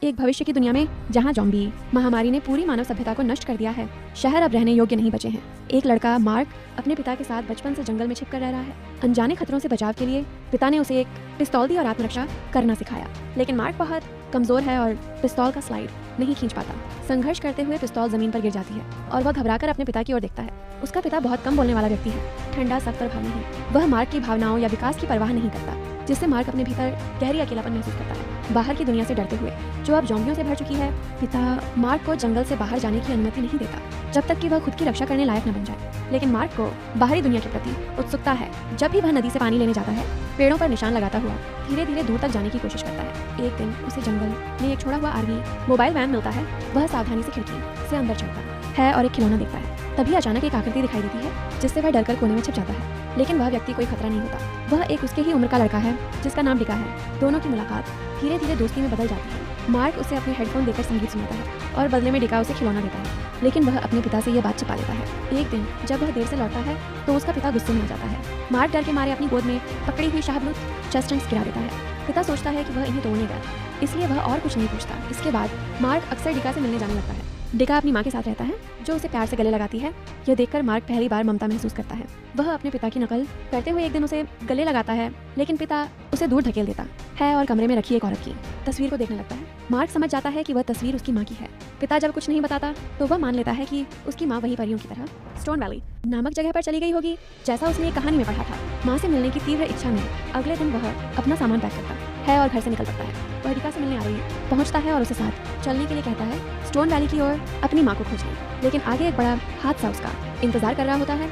एक भविष्य की दुनिया में जहाँ ज़ॉम्बी महामारी ने पूरी मानव सभ्यता को नष्ट कर दिया है, शहर अब रहने योग्य नहीं बचे हैं। एक लड़का मार्क अपने पिता के साथ बचपन से जंगल में छिपकर रह रहा है। अनजाने खतरों से बचाव के लिए पिता ने उसे एक पिस्तौल दी और आत्मरक्षा करना सिखाया, लेकिन मार्क बहुत कमजोर है और पिस्तौल का स्लाइड नहीं खींच पाता। संघर्ष करते हुए पिस्तौल जमीन पर गिर जाती है और वह घबराकर अपने पिता की ओर देखता है। उसका पिता बहुत कम बोलने वाला व्यक्ति है, ठंडा, सख्त और भावनाहीन। वह मार्क की भावनाओं या विकास की परवाह नहीं करता, जिससे मार्क अपने भीतर गहरी अकेलापन महसूस करता है। बाहर की दुनिया से डरते हुए, जो अब ज़ॉम्बियों से भर चुकी है, पिता मार्क को जंगल से बाहर जाने की अनुमति नहीं देता जब तक कि वह खुद की रक्षा करने लायक न बन जाए। लेकिन मार्क को बाहरी दुनिया के प्रति उत्सुकता है। जब भी वह नदी से पानी लेने जाता है, पेड़ों पर निशान लगाता हुआ धीरे धीरे दूर तक जाने की कोशिश करता है। एक दिन उसे जंगल में एक छोड़ा हुआ आर्मी मोबाइल वैन मिलता है। वह सावधानी से खिड़की से अंदर चढ़ता है और एक खिलौना देखता है। तभी अचानक एक आकृति दिखाई देती है, जिससे वह डरकर कोने में छिप जाता है। लेकिन वह व्यक्ति कोई खतरा नहीं होता। वह एक उसके ही उम्र का लड़का है जिसका नाम डिका है। दोनों की मुलाकात धीरे धीरे दोस्ती में बदल जाती है। मार्क उसे अपने हेडफोन देकर संगीत सुनाता है और बदले में डिका उसे खिलौना देता है। लेकिन वह अपने पिता से यह बात छिपा लेता है। एक दिन जब वह देर से लौटता है तो उसका पिता गुस्से में आ जाता है। मार्क डर के मारे अपनी गोद में पकड़ी हुई शाहबलूत चेस्टनट्स गिरा देता है। पिता सोचता है कि वह इन्हें तोड़ने गया, इसलिए वह और कुछ नहीं पूछता। इसके बाद मार्क अक्सर डिका से मिलने जाने लगता है। डिका अपनी माँ के साथ रहता है, जो उसे प्यार से गले लगाती है। यह देखकर मार्क पहली बार ममता महसूस करता है। वह अपने पिता की नकल करते हुए एक दिन उसे गले लगाता है, लेकिन पिता उसे दूर धकेल देता है और कमरे में रखी एक औरत की तस्वीर को देखने लगता है। मार्क समझ जाता है कि वह तस्वीर उसकी माँ की है। पिता जब कुछ नहीं बताता तो वह मान लेता है कि उसकी माँ वही परियों की तरह स्टोन वैली नामक जगह पर चली गई होगी, जैसा उसने एक कहानी में पढ़ा था। माँ से मिलने की तीव्र इच्छा में अगले दिन वह अपना सामान पैक करता है और घर से निकल पड़ता है। वह डिका से मिलने आ रही पहुंचता है और उसे साथ चलने के लिए कहता है, स्टोन वैली की ओर अपनी माँ को खोजने। लेकिन आगे एक बड़ा हादसा उसका इंतजार कर रहा होता है।